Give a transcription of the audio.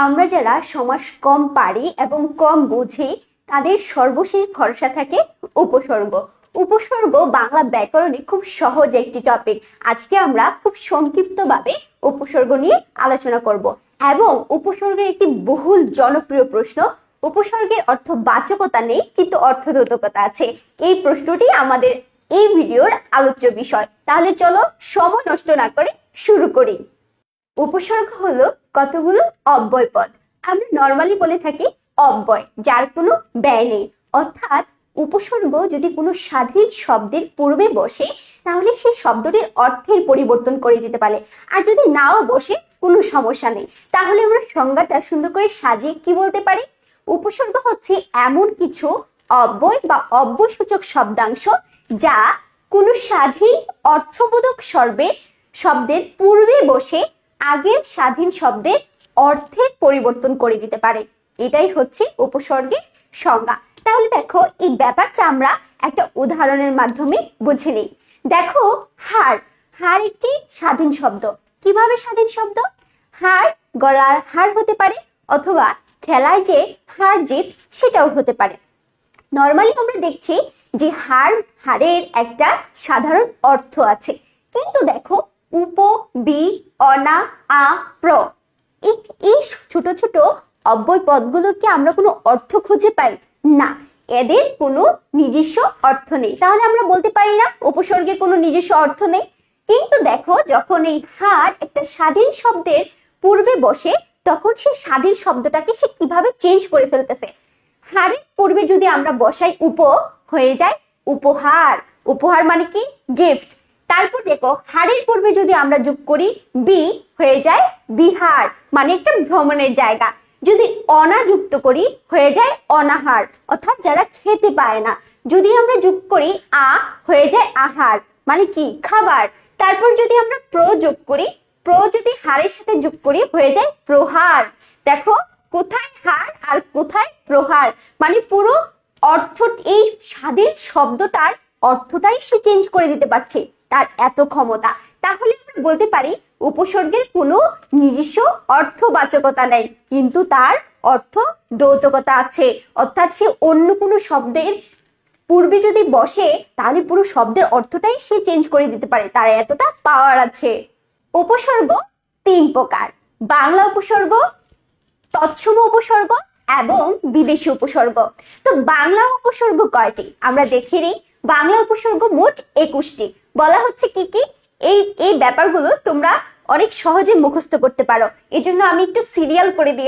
আমরা যারা সমাস কম পারি এবং কম বুঝি তাদের সর্বশেষ ভরসা থাকে উপসর্গ। উপসর্গ বাংলা ব্যাকরণে খুব সহজ একটি টপিক। আজকে আমরা খুব সংক্ষিপ্তভাবে উপসর্গ নিয়ে আলোচনা করব এবং উপসর্গের একটি বহুল জনপ্রিয় প্রশ্ন, উপসর্গের অর্থ বাচকতা নেই কিন্তু অর্থদ্যোতকতা আছে। এই প্রশ্নটি আমাদের এই ভিডিওর আলোচ্য বিষয়। তাহলে চলো সময় নষ্ট না করে শুরু করি। উপসর্গ হলো কতগুলো অব্যয় পদ। আমরা নর্মালি বলে থাকি অব্যয়, যার কোনো ব্যয় নেই। অর্থাৎ উপসর্গ যদি কোনো স্বাধীন শব্দের পূর্বে বসে তাহলে সেই শব্দটির অর্থের পরিবর্তন করে দিতে পারে, আর যদি নাও বসে কোনো সমস্যা নেই। তাহলে আমরা সংজ্ঞাটা সুন্দর করে সাজিয়ে কি বলতে পারি? উপসর্গ হচ্ছে এমন কিছু অব্যয় বা অব্যয়সূচক শব্দাংশ যা কোনো স্বাধীন অর্থবোধক শব্দের পূর্বে বসে আগের স্বাধীন শব্দের অর্থের পরিবর্তন করে দিতে পারে। এটাই হচ্ছে উপসর্গের সংজ্ঞা। তাহলে দেখো, এই ব্যাপারটা আমরা একটা উদাহরণের মাধ্যমে বুঝে নিই। দেখো, হাড়। হাড় একটি স্বাধীন শব্দ। কিভাবে স্বাধীন শব্দ? হাড় গলার হাড় হতে পারে, অথবা খেলায় যে হার জিত সেটাও হতে পারে। নর্মালি আমরা দেখছি যে হাড়ের একটা সাধারণ অর্থ আছে, কিন্তু দেখো উপ, বি, অনা, আ, প্র, এই ছোট ছোট অব্যয় পদগুলোর কি আমরা কোনো অর্থ খুঁজে পাই? না, এদের কোনো নিজস্ব অর্থ নেই। তাহলে আমরা বলতে পারি না উপসর্গের কোনো নিজস্ব অর্থ নেই। কিন্তু দেখো, যখন এই হাড় একটা স্বাধীন শব্দের পূর্বে বসে তখন সেই স্বাধীন শব্দটাকে সে কিভাবে চেঞ্জ করে ফেলতেছে। হাড়ের পূর্বে যদি আমরা বসাই উপ, হয়ে যায় উপহার। উপহার মানে কি? গিফট। তারপর দেখো, হাড়ের পূর্বে যদি আমরা যোগ করি বি, হয়ে যায় বিহার, মানে একটা ভ্রমণের জায়গা। যদি অনা যুক্ত করি হয়ে যায় অনাহার, অর্থাৎ যারা খেতে পায় না। যদি আমরা যোগ করি আ, হয়ে যায় আহার, মানে কি? খাবার। তারপর যদি আমরা প্র যোগ করি, প্র যদি হাড়ের সাথে যোগ করি হয়ে যায় প্রহার। দেখো, কোথায় হার আর কোথায় প্রহার, মানে পুরো অর্থ, এই স্বাধীন শব্দটার অর্থটাই সে চেঞ্জ করে দিতে পারছে, তার এত ক্ষমতা। তাহলে আমরা বলতে পারি উপসর্গের কোনো নিজস্ব অর্থবাচকতা নেই, কিন্তু তার অর্থ দ্যোতকতা আছে। অর্থাৎ সে অন্য কোনো শব্দের পূর্বে যদি বসে তাহলে পুরো শব্দের অর্থটাই সে চেঞ্জ করে দিতে পারে, তার এতটা পাওয়ার আছে। উপসর্গ তিন প্রকার: বাংলা উপসর্গ, তৎসম উপসর্গ এবং বিদেশি উপসর্গ। তো বাংলা উপসর্গ কয়টি আমরা দেখে নিই। বাংলা উপসর্গ মোট 21টি। বলা হচ্ছে কি কি, এই ব্যাপারগুলো তোমরা অনেক সহজে মুখস্থ করতে পারো। এজন্য আমি একটু সিরিয়াল করে দিই।